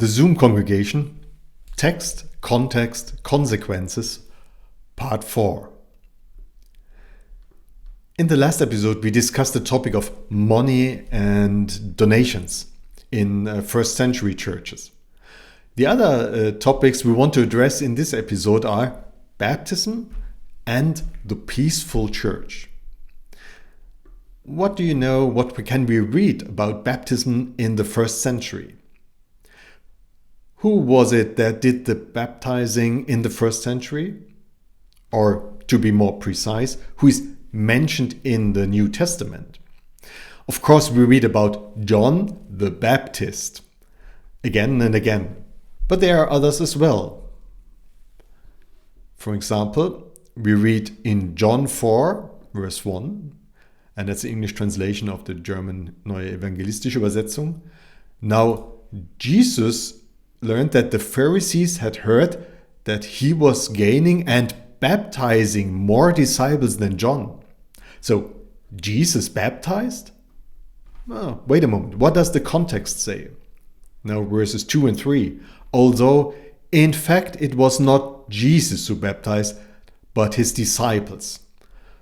The Zoom Congregation, Text, Context, Consequences, Part 4. In the last episode, we discussed the topic of money and donations in first century churches. The other topics we want to address in this episode are baptism and the peaceful church. What do you know, what can we read about baptism in the first century? Who was it that did the baptizing in the first century? Or to be more precise, who is mentioned in the New Testament? Of course, we read about John the Baptist again and again, but there are others as well. For example, we read in John 4, verse 1, and that's the English translation of the German Neue Evangelistische Übersetzung. Now, Jesus learned that the Pharisees had heard that he was gaining and baptizing more disciples than John. So, Jesus baptized? Oh, wait a moment, what does the context say? Now, verses 2 and 3. Although, in fact, it was not Jesus who baptized, but his disciples.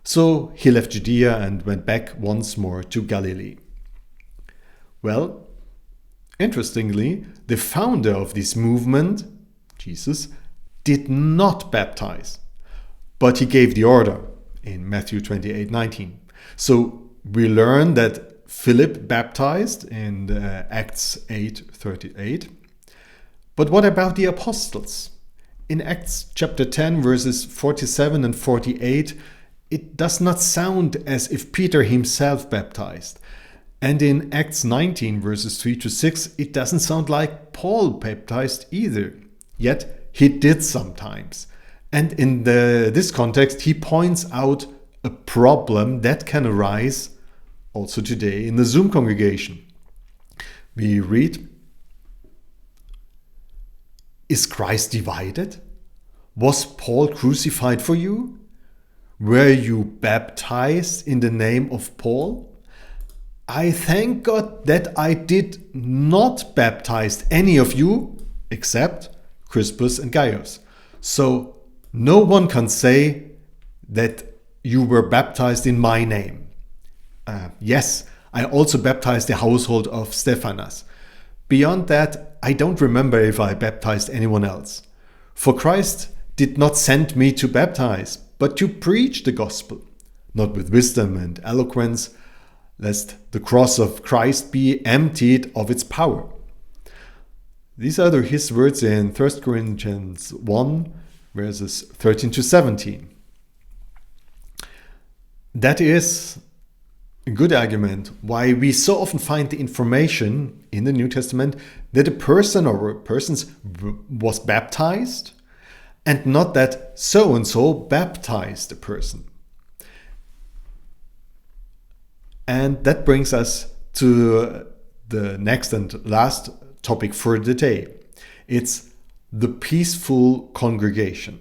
So, he left Judea and went back once more to Galilee. Well, interestingly, the founder of this movement, Jesus, did not baptize, but he gave the order in Matthew 28:19. So we learn that Philip baptized in Acts 8:38. But what about the apostles? In Acts chapter 10, verses 47 and 48, it does not sound as if Peter himself baptized. And in Acts 19, verses 3 to 6, it doesn't sound like Paul baptized either. Yet he did sometimes. And in this context, he points out a problem that can arise also today in the Zoom congregation. We read, "Is Christ divided? Was Paul crucified for you? Were you baptized in the name of Paul? I thank God that I did not baptize any of you except Crispus and Gaius. So no one can say that you were baptized in my name. Yes, I also baptized the household of Stephanas. Beyond that, I don't remember if I baptized anyone else. For Christ did not send me to baptize, but to preach the gospel, not with wisdom and eloquence, lest the cross of Christ be emptied of its power." These are his words in 1 Corinthians 1, verses 13 to 17. That is a good argument why we so often find the information in the New Testament that a person or persons was baptized and not that so-and-so baptized a person. And that brings us to the next and last topic for the day. It's the peaceful congregation.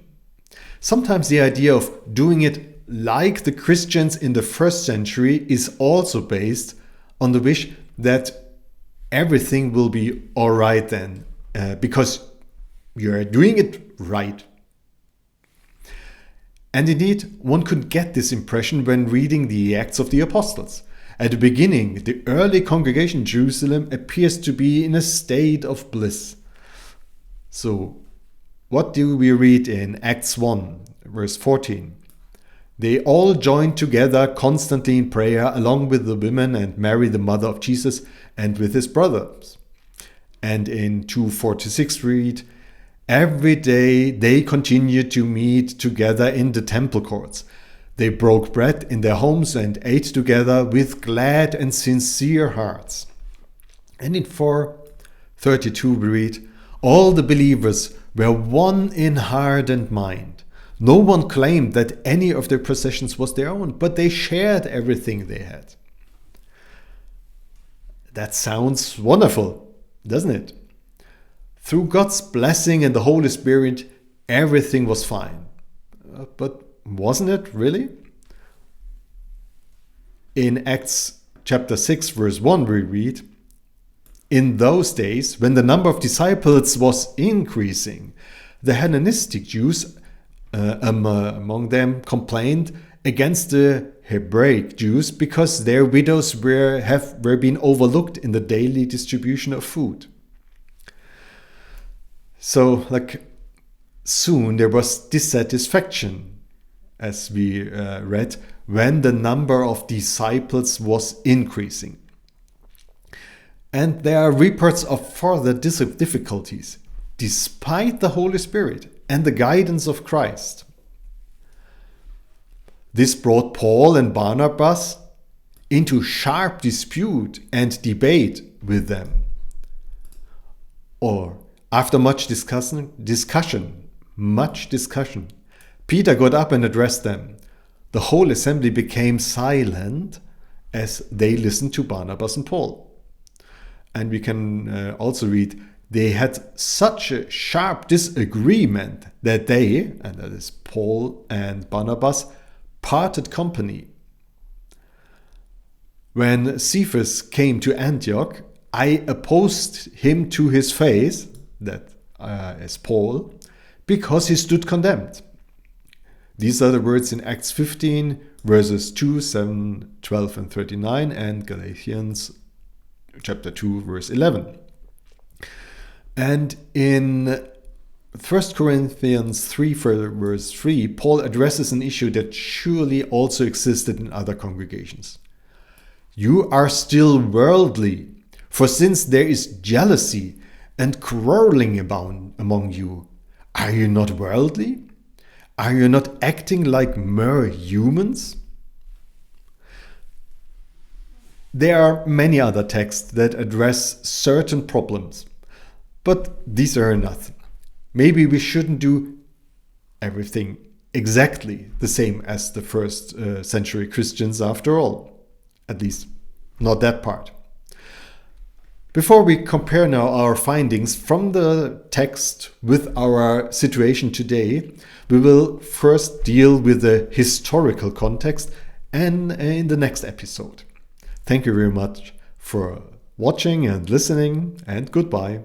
Sometimes the idea of doing it like the Christians in the first century is also based on the wish that everything will be all right then, because you're doing it right. And indeed, one could get this impression when reading the Acts of the Apostles. At the beginning, the early congregation in Jerusalem appears to be in a state of bliss. So, what do we read in Acts 1, verse 14? "They all joined together constantly in prayer, along with the women and Mary, the mother of Jesus, and with his brothers." And in 2:4-6 we read, "Every day they continued to meet together in the temple courts. They broke bread in their homes and ate together with glad and sincere hearts." And in 4:32 we read, "All the believers were one in heart and mind. No one claimed that any of their possessions was their own, but they shared everything they had." That sounds wonderful, doesn't it? Through God's blessing and the Holy Spirit, everything was fine. But wasn't it really? In Acts chapter 6, verse 1, we read, In those days, when the number of disciples was increasing, the Hellenistic Jews among them complained against the Hebraic Jews because their widows were being overlooked in the daily distribution of food. So, soon there was dissatisfaction, as we read, when the number of disciples was increasing. And there are reports of further difficulties, despite the Holy Spirit and the guidance of Christ. This brought Paul and Barnabas into sharp dispute and debate with them. Or, after much discussion, Peter got up and addressed them. The whole assembly became silent as they listened to Barnabas and Paul. And we can also read, they had such a sharp disagreement that they, and that is Paul and Barnabas, parted company. When Cephas came to Antioch, I opposed him to his face, that is Paul, because he stood condemned. These are the words in Acts 15, verses 2, 7, 12, and 39, and Galatians chapter 2, verse 11. And in 1 Corinthians 3, verse 3, Paul addresses an issue that surely also existed in other congregations. You are still worldly, for since there is jealousy and quarreling among you, are you not worldly? Are you not acting like mere humans? There are many other texts that address certain problems, but these are enough. Maybe we shouldn't do everything exactly the same as the first century Christians after all. At least, not that part. Before we compare now our findings from the text with our situation today, we will first deal with the historical context and in the next episode. Thank you very much for watching and listening, and goodbye.